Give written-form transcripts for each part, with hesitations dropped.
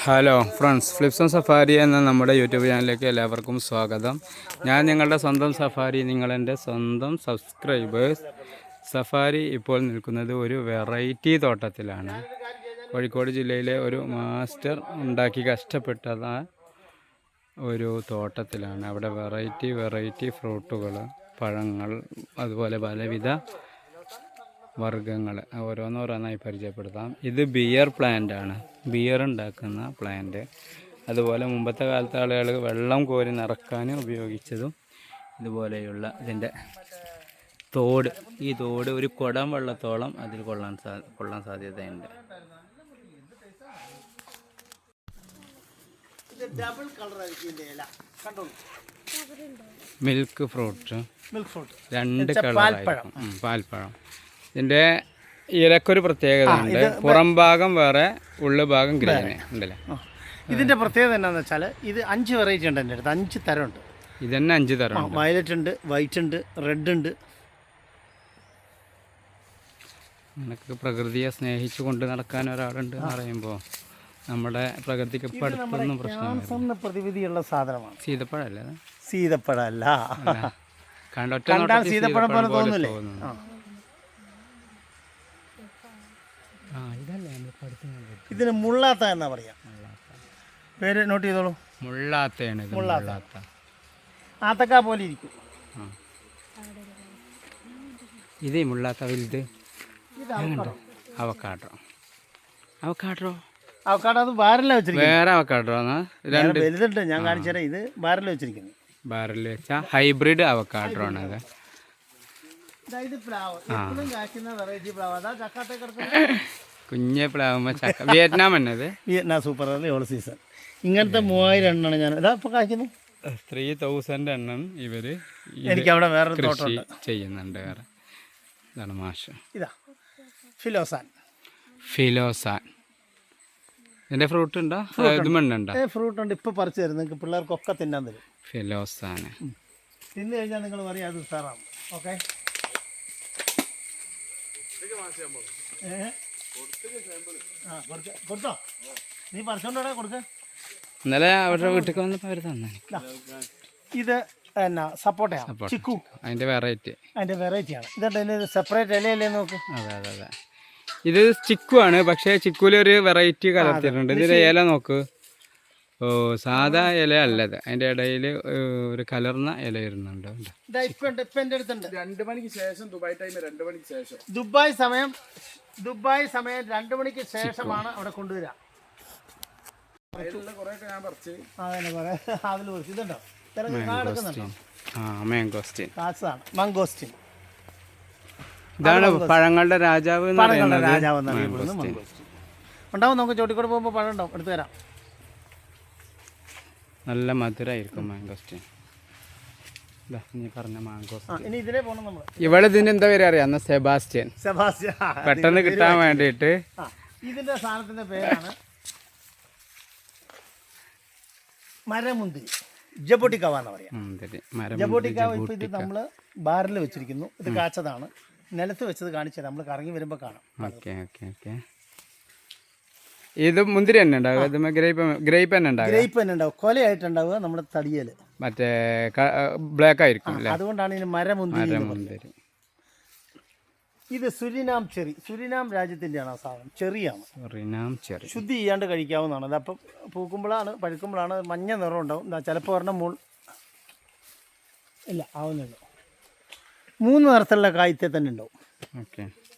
Hello friends, flips on safari എന്ന നമ്മുടെ YouTube ചാനലിലേക്ക് എല്ലാവർക്കും സ്വാഗതം. ഞാൻ നിങ്ങളുടെ സ്വന്തം സഫാരി, നിങ്ങളെൻ്റെ സ്വന്തം സബ്സ്ക്രൈബേഴ്സ്. സഫാരി ഇപ്പോൾ നിൽക്കുന്നത് ഒരു വെറൈറ്റി തോട്ടത്തിലാണ്. കോഴിക്കോട് ജില്ലയിലെ ഒരു മാസ്റ്റർ ഉണ്ടാക്കി കഷ്ടപ്പെട്ട ഒരു തോട്ടത്തിലാണ്. അവിടെ വെറൈറ്റി ഫ്രൂട്ടുകൾ, പഴങ്ങൾ, അതുപോലെ പലവിധ വർഗ്ഗങ്ങൾ ഓരോന്നോരോന്നായി പരിചയപ്പെടുത്താം. ഇത് ബിയർ പ്ലാന്റ് ആണ്, ബിയർ ഉണ്ടാക്കുന്ന പ്ലാന്റ്. അതുപോലെ മുമ്പത്തെ കാലത്തെ ആളുകൾ വെള്ളം കോരി നിറക്കാൻ ഉപയോഗിച്ചതും ഇതുപോലെയുള്ള ഇതിൻ്റെ തോട്. ഈ തോട് ഒരു കുടം വെള്ളത്തോളം അതിൽ കൊള്ളാൻ സാധ്യതയുണ്ട്. മിൽക്ക് ഫ്രൂട്ട്, രണ്ട് കളറായിരിക്കും. പാൽപ്പഴം. ഇതിൻ്റെ ഇലക്കൊരു പ്രത്യേകത ഉണ്ട്. പുറം ഭാഗം വേറെ, ഉള്ളു ഭാഗം ഗ്രീന് ഉണ്ടല്ലേ. ഇതിൻ്റെ പ്രത്യേകത എന്താണെന്ന് വെച്ചാൽ ഇത് 5 വെറൈറ്റി ഉണ്ട്. എൻ്റെ അടുത്ത് 5 തരമുണ്ട്. ഇതന്നെ 5 തരം. വയലറ്റ് ഉണ്ട്, വൈറ്റ് ഉണ്ട്, റെഡ് ഉണ്ട്. നമുക്ക് പ്രകൃതിയെ സ്നേഹിച്ചു കൊണ്ട് നടക്കാൻ ഒരാളുണ്ട് എന്ന് പറയുമ്പോൾ നമ്മുടെ പ്രകൃതിക്ക് ഇപ്പം അടുത്തൊന്നും പ്രശ്നമില്ല. പ്രതിവിധിയുള്ള സാധനമാണ്. സീതപ്പഴല്ലേ? സീതപ്പഴമല്ല, കണ്ടാൽ സീതപ്പഴം പോലെ തോന്നില്ലേ? ഇതിന് മുള്ളാത്ത എന്നാ പറയാ. പേര് നോട്ട് ചെയ്തോളൂ. മുള്ളാത്തയാണ്. ആത്തക്ക പോലെ ഇരിക്കും. ഇത് മുള്ളാത്ത വലുത്. അവക്കാഡോ അത് ബാരല വെച്ചിരിക്കുന്നത്. വേറെ അവക്കാഡോ വലുതുണ്ട്, ഞാൻ കാണിച്ചു തരാം. ഇത് ബാരല വെച്ചിരിക്കുന്നത്. ബാരൽ വെച്ച ഹൈബ്രിഡ് അവക്കാഡോ ആണ് അത്. കുഞ്ഞെ പ്ലാവുമ്പോ ചക്ക. വിയറ്റ്നാം എന്നത് വിയറ്റ്നാം സൂപ്പർ ഓൾ സീസൺ. ഇങ്ങനത്തെ 3000 എണ്ണമാണ് ഞാൻ ഇതാ ഇപ്പൊ കായ്ക്കുന്നത്. 3000 എണ്ണം ഇവര് എനിക്ക് അവിടെ വേറെ കൃഷി ചെയ്യുന്നുണ്ട്. വേറെ ഇതാണ് മാഷ്. ഇതാ ഫിലോസാൻ. ഇതിന്റെ ഫ്രൂട്ട് ഉണ്ടോ? ഇതുമുണ്ടോ? ഫ്രൂട്ട് ഉണ്ട്. ഇപ്പൊ പറിച്ചു തരും. നിങ്ങൾക്ക് പിള്ളേർക്കൊക്കെ തിന്നാൻ തരും. ഫിലോസാൻ തിന്നു കഴിഞ്ഞാൽ നിങ്ങൾ പറയാം അത് ഉസാറാണ്. ഓക്കെ, കൊടുത്തോ? നീ പറിച്ചോണ്ടോടെ കൊടുക്ക. ഇന്നലെ അവരുടെ വീട്ടിൽ വന്നപ്പോൾ അവർ തന്നെ. ഇത് എന്നാ സപ്പോട്ടയാണ്, ചിക്കു. അതിന്റെ വെറൈറ്റിയാണ്. ഇതുണ്ട് സെപ്പറേറ്റ് ഇലയല്ലേ നോക്ക്. അതെ. ഇത് ചിക്കു ആണ്, പക്ഷേ ചിക്കുവിലൊരു വെറൈറ്റി കലർത്തിയിട്ടുണ്ട്. ഇതിന്റെ ഇല നോക്ക്. ഓ, സാധാ ഇല അല്ലത്. അതിന്റെ ഇടയിൽ ഒരു കലർന്ന ഇല വരുന്നുണ്ട്. 2 മണിക്ക് ശേഷം ദുബായ് സമയം 2 മണിക്ക് ശേഷമാണ് അവിടെ കൊണ്ടുവരാ. ഇതുണ്ടോ മംഗോസ്റ്റിൻ. ഇതാണ് പഴങ്ങളുടെ രാജാവ്. ഉണ്ടാവും. നമുക്ക് ചോട്ടിക്കൂടെ പോകുമ്പോൾ പഴം ഉണ്ടാവും, എടുത്തു തരാം. നല്ല മധുരമായിരിക്കും മാംഗോസ്റ്റിൻ. നീ പറഞ്ഞ മാംഗോസ്റ്റിൻ. ഇനി ഇതിലേ പോകണം നമ്മൾ. ഇവിടെ ഇതിന് എന്താ പേര് അറിയാം? സെബാസ്റ്റ്യൻ. പെട്ടെന്ന് കിട്ടാൻ വേണ്ടിയിട്ട്. ഇതിന്റെ സാധനത്തിന്റെ പേരാണ് മരമുന്തിരി. ജബോട്ടിക്കാവ എന്ന് പറയാം. ജബോട്ടിക്കാവ. ഇപ്പൊ ഇത് നമ്മള് ബാറിൽ വെച്ചിരിക്കുന്നു. ഇത് കാച്ചതാണ്. നിലത്ത് വെച്ചത് കാണിച്ചാൽ നമ്മൾ കറങ്ങി വരുമ്പോ കാണാം. ഇത് മുന്തിരി തന്നെ ഉണ്ടാവുക. ഗ്രേപ്പ് തന്നെ ഉണ്ടാവും. കൊലയായിട്ടുണ്ടാവുക നമ്മുടെ തടിയല്. മറ്റേ ബ്ലാക്ക് ആയിരിക്കും. അതുകൊണ്ടാണ് ഇതിന് മരമുന്തിരി. ഇത് സുരിനാം ചെറി. സുരിനാം രാജ്യത്തിൻ്റെയാണ് ആ സാധനം. ചെറിയാണ്. ശുദ്ധി ചെയ്യാണ്ട് കഴിക്കാവുന്നതാണ്. അതപ്പം പൂക്കുമ്പോഴാണ്, പഴുക്കുമ്പോഴാണ് മഞ്ഞ നിറം ഉണ്ടാവും. ചിലപ്പോൾ ഒരെണ്ണം ഇല്ല ആവുന്നുള്ളൂ. 3 നിറത്തിലുള്ള കായ്ത്തെ തന്നെ ഉണ്ടാവും.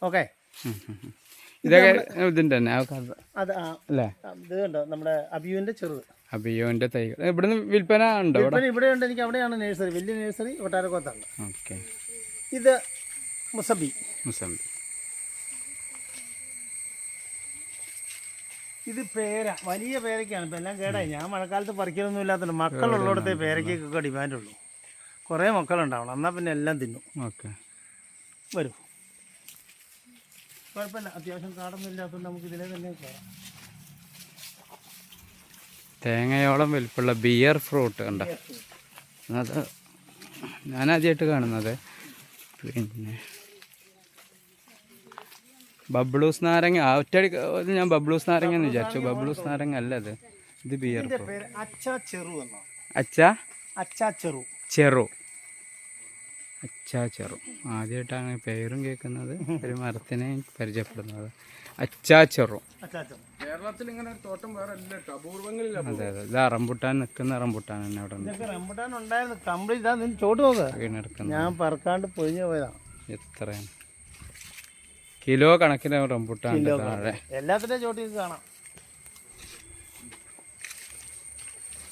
ഓക്കെ. ഇതൊക്കെ ഇതിൻ്റെ തന്നെ അത് ഇത് കണ്ടോ, നമ്മുടെ അബിയോന്റെ തൈകൾ. ഇവിടുന്ന് വിൽപ്പന ഉണ്ടോ? ഇവിടെ ഉണ്ട്. എനിക്ക് അവിടെയാണ് നഴ്സറി, വലിയ നഴ്സറി കൊട്ടാരക്കോത്താണ്. ഇത് മുസബി. ഇത് പേര, വലിയ പേരയ്ക്കാണ്. ഇപ്പം എല്ലാം കേടായി. ഞാൻ മഴക്കാലത്ത് പറിക്കലൊന്നും ഇല്ലാത്തതുകൊണ്ട് മക്കളുള്ളിടത്തെ പേരയ്ക്കൊക്കെ ഡിമാൻഡുള്ളൂ. കുറേ മക്കളുണ്ടാവണം, എന്നാൽ പിന്നെ എല്ലാം തിന്നും. വരൂ, കുഴപ്പമില്ല. അത്യാവശ്യം കാടൊന്നും ഇല്ലാത്തതുകൊണ്ട് നമുക്ക് ഇതിലെ തന്നെ കയറാം. തേങ്ങയോളം വലിപ്പമുള്ള ബിയർ ഫ്രൂട്ട് ഉണ്ട്. അത് ഞാനാദ്യമായിട്ട് കാണുന്നത്. പിന്നെ ബബ്ലൂസ് നാരങ്ങ. ഒറ്റയടി ഞാൻ ബബ്ലൂസ് നാരങ്ങ എന്ന് വിചാരിച്ചു. ബബ്ലൂസ് നാരങ്ങ അല്ല അത്. ഇത് ബിയർ ഇതിന്റെ പേര് അച്ചാ ചെറു എന്നാണ്. അച്ചാ ചെറു. അച്ചാച്ചെറു ആദ്യമായിട്ടാണ് പേരും കേൾക്കുന്നത്, ഒരു മരത്തിനെ പരിചയപ്പെടുന്നത്. അച്ചാച്ചെറു. കേരളത്തിൽ ഇങ്ങനെ ഒരു തോട്ടം വേറെ ഇല്ല കേട്ടോ, അപൂർവങ്ങളിൽ. അതെ അതെ, ഇത് റംബുട്ടാൻ നിൽക്കുന്ന റംബുട്ടാൻ തന്നെ അവിടെ ഉണ്ട്. റംബുട്ടാൻ ഉണ്ടായിരുന്നു കംപ്ലീറ്റ്. നിന്ന് ചോട്ട് നോക്കുക, ഞാൻ പറക്കാണ്ട് പൊഴിഞ്ഞു പോയതാണ്. എത്രയാണ് കിലോ കണക്കിന് റംബുട്ടാൻ താഴെ. എല്ലാത്തിൻ്റെയും ചോട്ടിൽ കാണാം.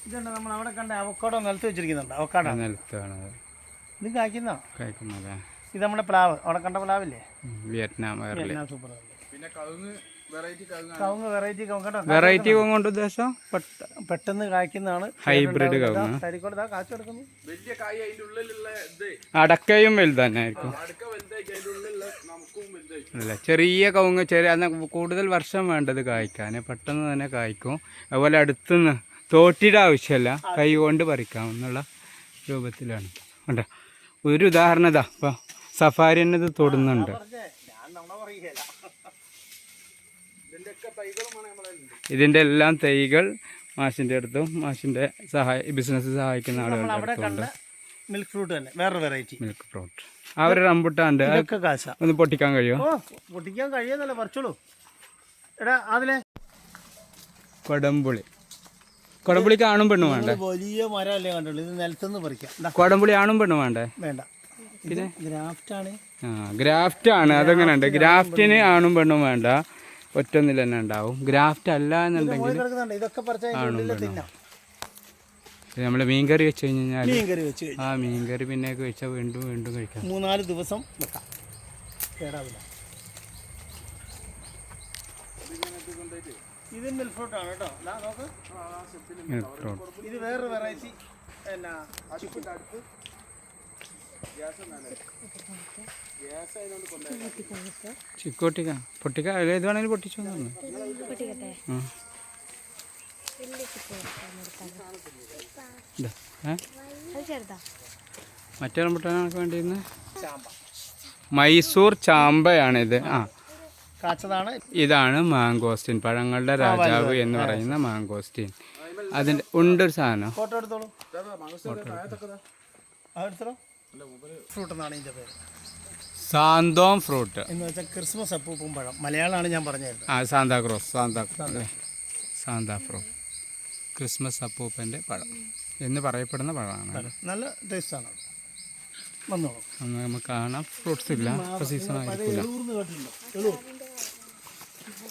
ഇതുണ്ട് നമ്മൾ അവിടെ കണ്ട അവക്കാടോ നിലത്ത് വെച്ചിരിക്കുന്നുണ്ട്. അവക്കാടോ നിലത്താണ് ഇത് കഴിക്കുന്നത്. ഇത് നമ്മുടെ പ്ലാവ്, അവിടെ കണ്ട പ്ലാവില്ലേ, വിയറ്റ്നാം സൂപ്പർ. പിന്നെ കവുങ്ങ് വെറൈറ്റി കൊണ്ട് ഉദ്ദേശം പെട്ടെന്ന് കായ്ക്കുന്നതാണ്. ഹൈബ്രിഡ് കവുങ്ങ്. കരിക്കോട് കാച്ചു കിടക്കുന്നു. വലിയ കായ് അതിന്റെ ഉള്ളിലുള്ള ഇത് അടക്കയും വലുത് തന്നെ ആയിരിക്കും. അടുക്ക വലുതായിട്ട് അതിന്റെ ഉള്ളിലുള്ള നമുക്കും വലുതായിട്ട്. അല്ല, ചെറിയ കവുങ്ങ്, കൂടുതൽ വർഷം വേണ്ടത് കായ്ക്കാൻ, പെട്ടെന്ന് തന്നെ കായ്ക്കും. അതുപോലെ അടുത്തുനിന്ന് തോട്ടിയുടെ ആവശ്യമല്ല, കൈ കൊണ്ട് പറിക്കാമെന്നുള്ള രൂപത്തിലാണ്. കണ്ടോ, ഒരു ഉദാഹരണം ഇതാ ഇപ്പോൾ സഫാരി തന്നെ ഇത് തൊടുന്നുണ്ട്. ഇതിൻ്റെ എല്ലാം തൈകൾ മാഷിൻ്റെ അടുത്തും മാഷിൻ്റെ ബിസിനസ് സഹായിക്കുന്ന ആളുകളുടെ അടുത്തുണ്ട്. മിൽക്ക് ഫ്രൂട്ട് തന്നെ വേറെ വെറൈറ്റി മിൽക്ക് ഫ്രൂട്ട്. ആ ഒരു റംബുട്ടാണ്ട് ഒന്ന് പൊട്ടിക്കാൻ കഴിയുമോ? പൊട്ടിക്കാൻ കഴിയുന്നല്ല, പറിച്ചോളൂ. എടാ അതിലെ കൊടംപുളിക്ക് ആണും പെണ്ണും വേണ്ടേ? വലിയ മരമല്ലേ കണ്ടുള്ളൂ, ഇത് നിലത്തുനിന്ന് പറിക്കാം. കൊടംപുളി ആണും പെണ്ണും വേണ്ടേ? വേണ്ട, പിന്നെ ഗ്രാഫ്റ്റാണ്. ഗ്രാഫ്റ്റ് ആണ്. അതെങ്ങനെ ഉണ്ട്? ഗ്രാഫ്റ്റിന് ആണും പെണ്ണും വേണ്ട, ഒറ്റൊന്നിൽ തന്നെ ഉണ്ടാവും. ഗ്രാഫ്റ്റ് അല്ല എന്നുണ്ടെങ്കിൽ നമ്മൾ മീൻകറി വെച്ച് കഴിഞ്ഞാൽ ആ മീൻകറി പിന്നെ കഴിച്ചാൽ വീണ്ടും വീണ്ടും കഴിക്കാം. 3-4 ദിവസം വെക്കാം, കേടാവില്ല. ഇത് മിൽക്ക് ഫ്രൂട്ട് ആണ് കേട്ടോ. ഇത് വേറൊരു വെറൈറ്റി. ചിക്കോട്ടിക്ക പൊട്ടിക്ക ഏത് വേണമെങ്കിലും പൊട്ടിച്ചു. മറ്റേ റംബുട്ടാനൊക്കെ വേണ്ടിയിരുന്നത് മൈസൂർ ചാമ്പയാണിത്. ഇതാണ് മാങ്കോസ്റ്റിൻ, പഴങ്ങളുടെ രാജാവ് എന്ന് പറയുന്ന മാങ്കോസ്റ്റിൻ. അതിൻ്റെ ഉണ്ടൊരു സാധനം. സാന്തോം ഫ്രൂട്ട് എന്ന് വെച്ചാൽ ക്രിസ്മസ് അപ്പൂപ്പും പഴം, മലയാളമാണ് ഞാൻ പറഞ്ഞത്. സാന്താക്രോസ് ക്രിസ്മസ് അപ്പൂപ്പൻ്റെ പഴം എന്ന് പറയപ്പെടുന്ന പഴമാണ്. നല്ല ടേസ്റ്റാണ്. വന്നോളൂ, നമുക്ക് കാണാം. ഫ്രൂട്ട്സ് ഇല്ല, സീസൺ ആയിരിക്കില്ല.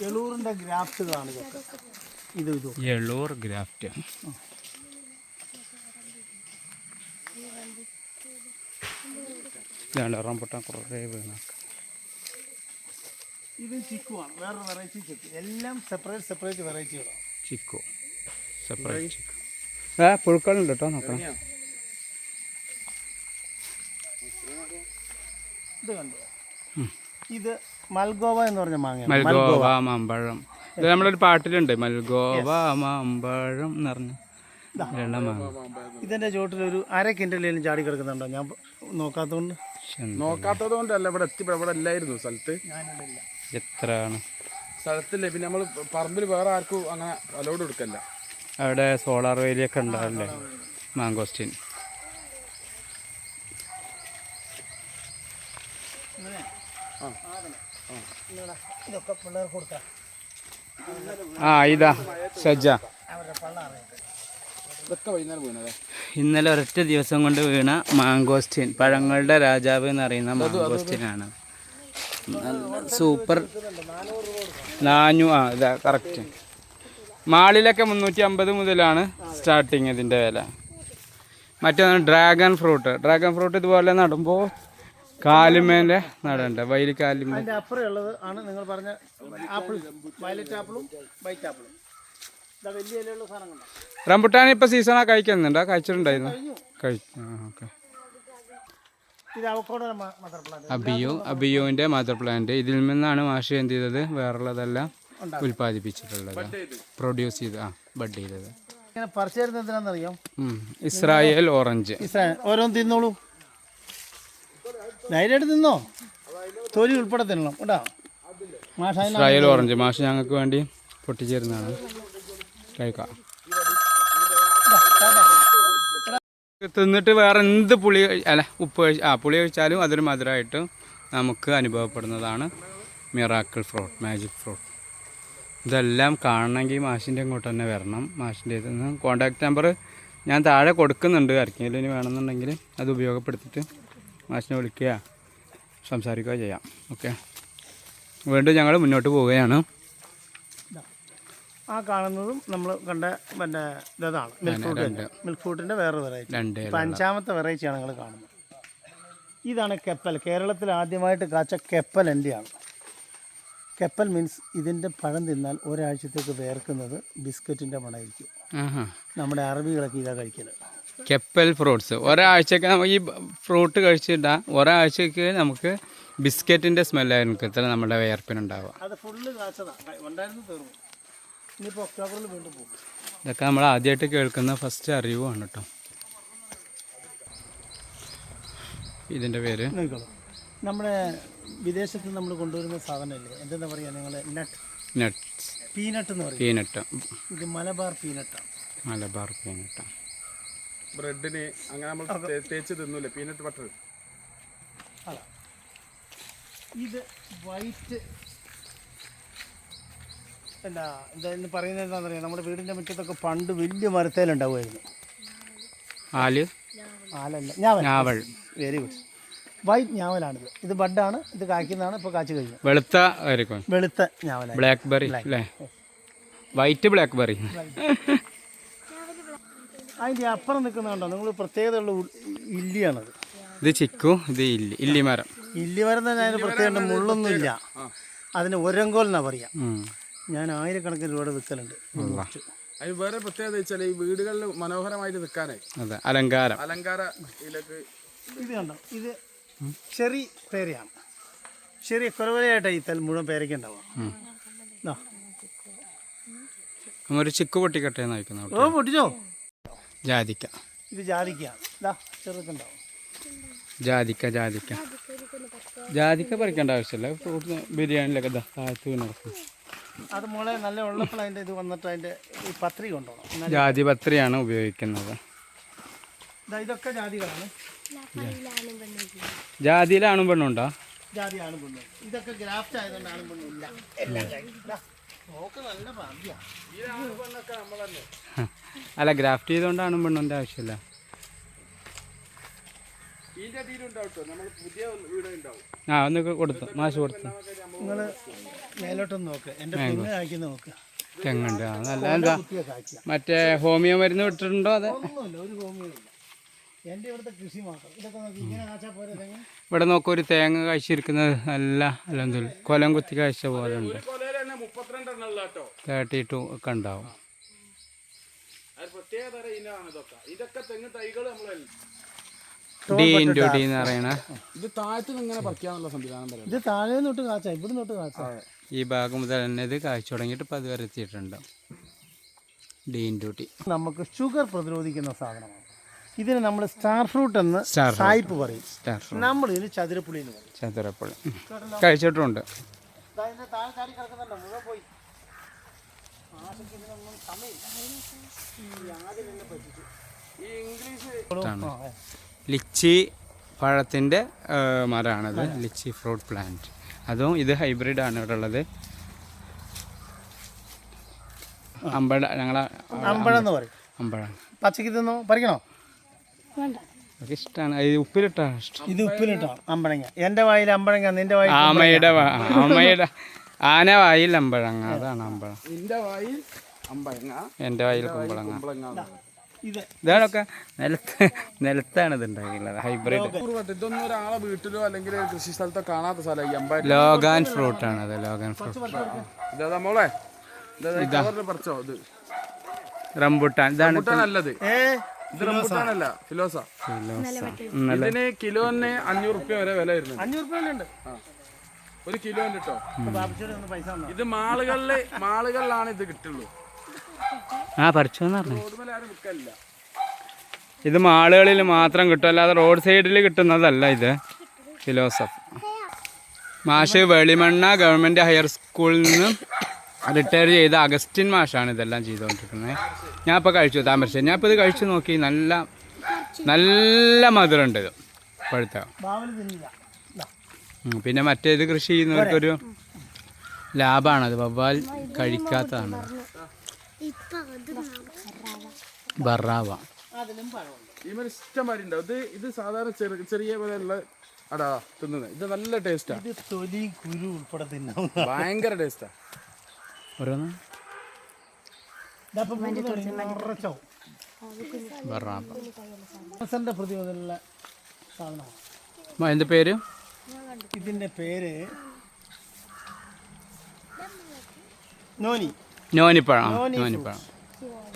എളൂറിൻ്റെ ഗ്രാഫ്റ്റുകളാണ് ഇത്. എളൂർ ഗ്രാഫ്റ്റ്. റംബുട്ടാൻ കുറേ വീണാക്കാം. ഇത് ചിക്കുവാണ്, വേറൊരു വെറൈറ്റി ചിക്കു. എല്ലാം സെപ്പറേറ്റ് വെറൈറ്റികളാണ്. ചിക്കു സെപ്പറേറ്റ് ചിക്കു. പുഴുക്കളുണ്ട് കേട്ടോ, നോക്കണം. ഇത് കണ്ടോ, ഇത് മൽഗോവ എന്ന് പറഞ്ഞ മാങ്ങ. മൽഗോവ മാമ്പഴം. ഇത് നമ്മളൊരു പാട്ടിലുണ്ട്, മൽഗോവ മാമ്പഴം എന്ന് പറഞ്ഞ വെള്ള മാങ്ങ. ഇതിന്റെ ചോട്ടിലൊരു 1/2 കിൻഡലിലും ചാടി കിടക്കുന്നുണ്ടോ? ഞാൻ നോക്കാത്തത് കൊണ്ടല്ല, ഇവിടെ ഇവിടെ ഇല്ലായിരുന്നു സ്ഥലത്ത്. എത്രയാണ് സ്ഥലത്തില്ലേ, പിന്നെ നമ്മൾ പറമ്പിൽ വേറെ ആർക്കും അങ്ങനെ അലോഡ് കൊടുക്കല്ല. അവിടെ സോളാർ വേലിയൊക്കെ ഉണ്ടാവില്ലേ മാങ്കോസ്റ്റിൻ. ഇതൊക്കെ പിള്ളേർക്ക് കൊടുക്കാം. ഇതാ സജ്ജ. ഇതൊക്കെ വൈകുന്നേരം പോയില്ലേ? ഇന്നലെ ഒരൊറ്റ ദിവസം കൊണ്ട് വീണ മാങ്കോസ്റ്റിൻ, പഴങ്ങളുടെ രാജാവ് എന്ന് പറയുന്ന മാങ്കോസ്റ്റിനാണ്. സൂപ്പർ. 400 ഇതാ കറക്റ്റ്. മാളിലൊക്കെ 350 മുതലാണ് സ്റ്റാർട്ടിങ് ഇതിൻ്റെ വില. മറ്റൊന്ന് ഡ്രാഗൺ ഫ്രൂട്ട് ഇതുപോലെ നടുമ്പോൾ കാലുമേൻ്റെ നടണ്ട, വയലിൽ കാലുമേ. അതിൻ്റെ അപ്പുറമുള്ളത് ആണ് നിങ്ങൾ പറഞ്ഞ ആപ്പിൾ, വയലറ്റ് ആപ്പിളും വൈറ്റ് ആപ്പിളും. വലിയ ഇലയുള്ള സാധനം കണ്ടോ? റംബുട്ടാൻ ഇപ്പോൾ സീസണാ കഴിക്കുന്നുണ്ടോ? കഴിച്ചിട്ടുണ്ടായിരുന്നു. ഓക്കെ. അബിയുവിൻ്റെ മദർ പ്ലാന്റ്. ഇതിൽ നിന്നാണ് മാഷ് എന്ത് ചെയ്തത്, വേറുള്ളതെല്ലാം ഉൽപ്പാദിപ്പിച്ചിട്ടുള്ളത്, പ്രൊഡ്യൂസ് ചെയ്ത് ബഡ് ചെയ്തത്. പറിച്ചേരുന്നത് എന്തിനാണെന്നറിയാം? Israel orange. ഓരോന്ന് തിന്നോളൂ, ധൈര്യമായിട്ട് തിന്നോ, തൊലി ഉൾപ്പെടെ തിന്നണം കേട്ടോ. ഇസ്രായേൽ ഓറഞ്ച് മാഷ് ഞങ്ങൾക്ക് വേണ്ടി പൊട്ടിച്ചേരുന്നതാണ്. കഴിക്കാം. തിന്നിട്ട് വേറെ എന്ത് പുളി അല്ല ഉപ്പ് പുളി കഴിച്ചാലും അതൊരു മധുരമായിട്ട് നമുക്ക് അനുഭവപ്പെടുന്നതാണ് മിറാക്കിൾ ഫ്രൂട്ട്, മാജിക് ഫ്രൂട്ട്. ഇതെല്ലാം കാണണമെങ്കിൽ മാഷിൻ്റെ ഇങ്ങോട്ട് തന്നെ വരണം. മാഷിൻ്റെ ഇതിൽ നിന്ന് കോൺടാക്റ്റ് നമ്പർ ഞാൻ താഴെ കൊടുക്കുന്നുണ്ട്. ആർക്കെങ്കിലും ഇനി വേണമെന്നുണ്ടെങ്കിൽ അത് ഉപയോഗപ്പെടുത്തിയിട്ട് മാഷിനെ വിളിക്കുക, സംസാരിക്കുക ചെയ്യാം. ഓക്കെ, വീണ്ടും ഞങ്ങൾ മുന്നോട്ട് പോവുകയാണ്. ആ കാണുന്നതും നമ്മൾ കണ്ട പിന്നെ ഇതാണ് മിൽക്ക് ഫ്രൂട്ടിൻ്റെ വേറെ വെറൈറ്റി. ഇപ്പം 5ാമത്തെ വെറൈറ്റിയാണ് നിങ്ങൾ കാണുന്നത്. ഇതാണ് കെപ്പൽ. കേരളത്തിൽ ആദ്യമായിട്ട് കാച്ച കെപ്പൽ എൻ്റെയാണ്. കെപ്പൽ മീൻസ് ഇതിൻ്റെ പഴം തിന്നാൽ ഒരാഴ്ചത്തേക്ക് വേർക്കുന്നത് ബിസ്ക്കറ്റിൻ്റെ മണമായിരിക്കും. നമ്മുടെ അറബികളൊക്കെ ഇതാ കഴിക്കുന്നത്. കെപ്പൽ ഫ്രൂട്ട്സ് ഒരാഴ്ചക്ക് നമുക്ക് ഈ ഫ്രൂട്ട് കഴിച്ചിട്ടാൽ ഒരാഴ്ചക്ക് നമുക്ക് ബിസ്ക്കറ്റിൻ്റെ സ്മെല്ലായിരിക്കും നമ്മുടെ വേർപ്പിനുണ്ടാവുക. അത് ഫുള്ള് കാച്ചതാണ്, ഉണ്ടായിരുന്നു തീർന്നു. ഇനിയിപ്പോൾ ഒക്ടോബറിൽ വീണ്ടും പോകും. ഇതൊക്കെ നമ്മൾ ആദ്യമായിട്ട് കേൾക്കുന്ന ഫസ്റ്റ് അറിവാണ് കേട്ടോ. ഇതിൻ്റെ പേര് നമ്മുടെ വിദേശത്ത് നമ്മൾ കൊണ്ടുവരുന്ന സാധനമല്ലേ, എന്താ പറയുക നിങ്ങൾ, നട്ട്സ്, പീനട്ട് എന്ന് പറയും. പീനട്ട്, ഇത് മലബാർ പീനട്ടാണ്. മലബാർ പീനട്ടാണ്. ബ്രെഡിന് അങ്ങനെ നമ്മൾ തേച്ച് തിന്നൂല്ലേ, പീനട്ട് ബട്ടർ. അല്ല, ഇത് വൈറ്റ് എന്താ പറയുന്നത് എന്താണെന്ന് അറിയാം. നമ്മുടെ വീടിൻ്റെ മുറ്റത്തൊക്കെ പണ്ട് വലിയ മരത്തേലുണ്ടാവുമായിരുന്നു. ആലല്ല, ഞാവൽ. Very good. വൈറ്റ് ഞാവലാണിത്. ഇത് ബഡാണ്, ഇത് കായ്ക്കുന്നതാണ്. ഇപ്പോൾ കാച്ചു കഴിഞ്ഞു. വെളുത്ത ഞാവലാണ്, ബ്ലാക്ക് ബെറി അല്ലേ, വൈറ്റ് ബ്ലാക്ക് ബെറി. അതിൻ്റെ അപ്പുറം നിൽക്കുന്നുണ്ടോ നിങ്ങൾ, പ്രത്യേകതയുള്ള ഇല്ലിയാണത്. ഇത് ചിക്കു, ഇത് ഇല്ലിമരം. ഇല്ലിമരം തന്നെ അതിന് പ്രത്യേകത, മുള്ളൊന്നുമില്ല. അതിന് ഒരങ്കോൽ എന്നാ പറയാ. ഞാൻ 1000കണക്കിന് രൂപയുടെ വിൽക്കലുണ്ട്. അതിന് വേറെ പ്രത്യേകത വെച്ചാൽ ഈ വീടുകളിൽ മനോഹരമായിട്ട് നിൽക്കാനായി അലങ്കാര ഇതിലേക്ക്. ഇത് കണ്ടോ, ഇത് ചെറി പേരയാണ്. ചെറിയ കുറവലയായിട്ടാണ് ഈ തൽ മുഴുവൻ പേരയ്ക്ക് ഉണ്ടാവുക. ഒരു ചിക്കു പൊട്ടിക്കട്ടെ എന്ന്. ഓ, പൊട്ടിച്ചോ. ജാതിക്ക, ഇത് ജാതിക്കയാണ്. ഇതാ ചെറുക്കുണ്ടാവും. ജാതിക്ക പറിക്കേണ്ട ആവശ്യമില്ല. ഫ്രൂട്ട് ബിരിയാണിയിലൊക്കെ താഴത്ത് നടക്കും. അത് മോളെ നല്ല ഉള്ളപ്പോൾ അതിൻ്റെ ഇത് വന്നിട്ട് അതിൻ്റെ ഈ പത്രി കൊണ്ടുപോകണം. ജാതി പത്രിയാണ് ഉപയോഗിക്കുന്നത്. ഇതൊക്കെ ജാതികളാണ്. ജാതിയിൽ ആണും പെണ്ണുണ്ടോ? ജാതി ആണും പെണ്ണു. ഇതൊക്കെ ഗ്രാഫ്റ്റ് ആയതുകൊണ്ട് ആണും പെണ്ണും ഇല്ല. നോക്ക് നല്ല ഭാഗ്യമാണ്. അല്ല, ഗ്രാഫ്റ്റ് ചെയ്തുകൊണ്ട് ആണും പെണ്ണിൻ്റെ ആവശ്യമില്ല. ഒന്ന് കൊടുത്തു, മാഷ് കൊടുത്തു. നിങ്ങൾ മേലോട്ടൊന്ന് നോക്ക്, എൻ്റെ തെങ്ങ് കായ്ക്കുന്ന നോക്ക്. തെങ്ങുണ്ട്, നല്ല എന്താ മറ്റേ ഹോമിയോ മരുന്ന് വിട്ടിട്ടുണ്ടോ? അതെ, ഒന്നുമില്ല, ഒരു ഹോമിയോ ഇല്ല. എൻ്റെ ഇവിടുത്തെ കൃഷി മാത്രം. ഇതൊക്കെ നോക്കി, ഇങ്ങനെ കാച്ചാൽ പോലെ തെങ്ങ്. ഇവിടെ നോക്കും, ഒരു തേങ്ങ കഴിച്ചിരിക്കുന്നത് നല്ല അല്ലെന്തും കൊലം കുത്തി കഴിച്ച പോലെ ഉണ്ട്. 32 ഒക്കെ ഉണ്ടാവും. ഇത് താഴത്ത് ഇങ്ങനെ പറിക്കാനുള്ള സംവിധാനം. ഇത് താഴെ തൊട്ട് കാച്ചാ, ഇവിടെ തൊട്ട് കാച്ചാ. ഈ ഭാഗം മുതൽ തന്നെ ഇത് കാഴ്ച തുടങ്ങിയിട്ട് ഇപ്പോൾ അത് വരെ എത്തിയിട്ടുണ്ട്. ഡീൻ ഡ്യൂട്ടി നമുക്ക് ഷുഗർ പ്രതിരോധിക്കുന്ന സാധനമാണ്. ഇതിന് നമ്മൾ സ്റ്റാർ ഫ്രൂട്ട് എന്ന് സായിപ്പ് പറയും. നമ്മൾ ഇതിന് ചതുരപ്പുളി എന്ന് പറയും. ചതുരപ്പുളി കഴിച്ചിട്ടുണ്ട്. ലിച്ചി പഴത്തിൻ്റെ മരമാണത്, ലിച്ചി ഫ്രൂട്ട് പ്ലാന്റ്. അതും ഇത് ഹൈബ്രിഡാണ് ഇവിടെ ഉള്ളത്. അമ്പഴം എന്ന് പറയും. അമ്പഴം പച്ചക്ക് തിന്നോ, പറിക്കണോ? ഇഷ്ടമാണ്. ഇത് ഉപ്പിലിട്ടാ ഇഷ്ടം. ഇത് ഉപ്പിലിട്ടാണ് അമ്പഴങ്ങ. എൻ്റെ വായിൽ അമ്പഴങ്ങ, നിന്റെ വായിൽ ആമയുടെ ആന വായിൽ അമ്പഴങ്ങ. അതാണ് അമ്പഴം. നിന്റെ വായിൽ അമ്പഴങ്ങ, എൻ്റെ വായിൽ കുമ്പളങ്ങ. ഇതാണൊക്കെ നിലത്താണ് ഇത് ഉണ്ടാക്കിയുള്ളത്. ഹൈബ്രിഡ്. ഇതൊന്നും ഒരാളെ വീട്ടിലോ അല്ലെങ്കിൽ കൃഷി സ്ഥലത്തോ കാണാത്ത സ്ഥലം. ലോഗാൻ ഫ്രൂട്ടാണ് അത്. ലോഗാൻ ഫ്രൂട്ട്. ഇതാ മോളെ, പറിച്ചോ. ഇത് റംബുട്ടാൻ. ഇതാണ് നല്ലത്. ഇത് റംബുട്ടാനല്ല, ഫിലോസ. ഇതിന് കിലോന് 500 റുപ്യ വരെ വില വരുന്നുണ്ട്. 500 രൂപ ഉണ്ട് ഒരു കിലോന് കേട്ടോ. ഇത് മാളുകളിലാണ് ഇത് കിട്ടുള്ളൂ. പറിച്ചോന്ന് പറഞ്ഞു. ഇത് മാളുകളിൽ മാത്രം കിട്ടും, അല്ലാതെ റോഡ് സൈഡിൽ കിട്ടുന്നതല്ല ഇത്. ഫിലോസഫ് മാഷ് വെളിമണ്ണ ഗവൺമെൻറ് ഹയർ സ്കൂളിൽ നിന്ന് റിട്ടയർ ചെയ്ത അഗസ്റ്റിൻ മാഷാണ് ഇതെല്ലാം ചെയ്തുകൊണ്ടിരിക്കുന്നത്. ഞാൻ ഇപ്പോൾ കഴിച്ചു താമരശ്ശേരി. ഞാൻ ഇപ്പോൾ ഇത് കഴിച്ചു നോക്കി. നല്ല നല്ല മധുരമുണ്ട് ഇത് പഴുത്ത. ബാവല് തിന്നില്ല. ദാ. പിന്നെ മറ്റേത് കൃഷി ചെയ്യുന്നവർക്കൊരു ലാഭമാണത്. വവ്വാൽ കഴിക്കാത്തതാണ് ബറാവ. അതിലും പഴമുണ്ട്. ഇവന് ഇഷ്ടംമാതിരി ഉണ്ടാവും. ഇത് സാധാരണ ചെറിയ പോലെയുള്ള അടാ തിന്നുന്നത്. ഇത് നല്ല ടേസ്റ്റാ. ഇത് തൊലി കുരു ഉൾപ്പെടെ തിന്നാവും. ഭയങ്കര ടേസ്റ്റാ. ഓരോന്ന് നിറച്ചാവും. ബറാവ. പ്രതിബദ്ധമുള്ള സാധനമാണ്. എന്ത് പേര്? ഇതിന്റെ പേര് നോനി. നോനിപ്പഴം. നോനിപ്പഴം.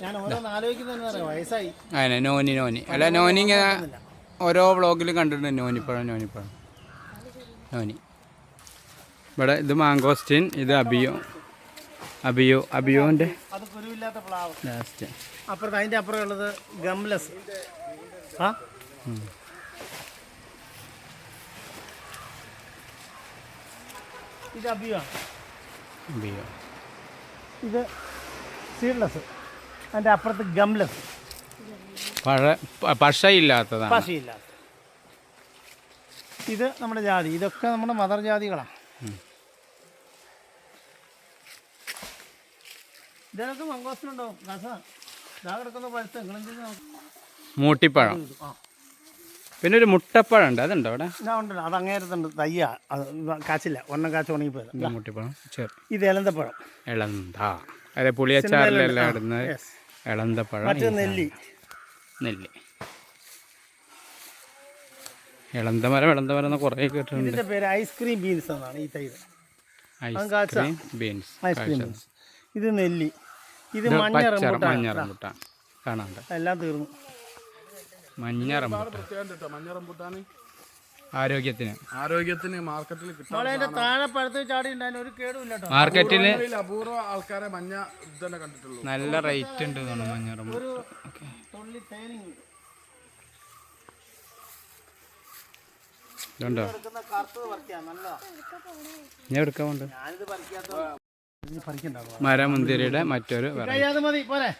ഞാൻ ഓരോന്ന് ആലോചിക്കുന്ന വയസ്സായി. അങ്ങനെ നോനി അല്ല, നോനി ഇങ്ങനെ ഓരോ വ്ളോഗിലും കണ്ടിട്ടുണ്ട്. നോനിപ്പഴം. നോനി. ഇവിടെ ഇത് മാങ്കോസ്റ്റിൻ, ഇത് അബിയോൻ്റെ അത് കുരുവില്ലാത്ത പ്ലാവ്. ലാസ്റ്റ് അപ്പുറത്ത് അതിൻ്റെ അപ്പുറം ഉള്ളത് ഗംലസ്. ആ ഇത് അബിയോ. ഇത് സീഡ്ലെസ്. അതിൻ്റെ അപ്പുറത്ത് ഗംലസ്, പശയില്ലാത്തതാണ്. പശയില്ലാത്ത. ഇത് നമ്മുടെ ജാതി. ഇതൊക്കെ നമ്മുടെ മദർ ജാതികളാണ്. ഇതിനൊക്കെ മങ്കോസ്റ്റിനുണ്ടോ? ഇതാ കിടക്കുന്ന പഴുത്ത് മൂട്ടിപ്പഴം. പിന്നെ ഒരു മുട്ടപ്പഴം ഉണ്ട്, അതുണ്ടോ അവിടെ? ഞാൻ ഉണ്ടല്ലോ, അത് അങ്ങേരത്തുണ്ട്. തയ്യ അത് കാച്ചില്ല, ഒരെണ്ണം കാച്ച ഉണങ്ങിപ്പോയത്. മൂട്ടിപ്പഴം ഇത് എലന്തപ്പഴം. അതെ, പുളിയച്ചാറിലെല്ലാം ഇടുന്നത് എളന്തപ്പഴം. മറ്റേ നെല്ലി. എളന്തമരം എന്ന് കുറേ കേട്ടിട്ടുണ്ട്. ഇതിന്റെ പേര് ഐസ്ക്രീം ബീൻസ് എന്നാണ് ഈ തൈ. Ice cream beans. ഇത് നെല്ലി. ഇത് മഞ്ഞ റംബൂട്ടാൻ. കാണാണ്ട് എല്ലാം തീർന്നു. മഞ്ഞ റംബൂട്ടാൻ ആരോഗ്യത്തിന് മാർക്കറ്റിൽ കിട്ടും. അതിന്റെ താഴെ പഴുത്ത് ചാടി ഉണ്ടായിരുന്നു. ഒരു കേടുമില്ല കേട്ടോ. മാർക്കറ്റിൽ അപൂർവ ആൾക്കാരെ മഞ്ഞ ഇതന്നെ കണ്ടിട്ടുള്ളൂ. നല്ല റേറ്റ് ഉണ്ട് മഞ്ഞ റംബൂട്ടാൻ. ഇതുണ്ടോ? ഞാൻ എടുക്കാൻ കൊണ്ട് മരമുന്തിരിയുടെ മറ്റൊരു മതി പോരെ.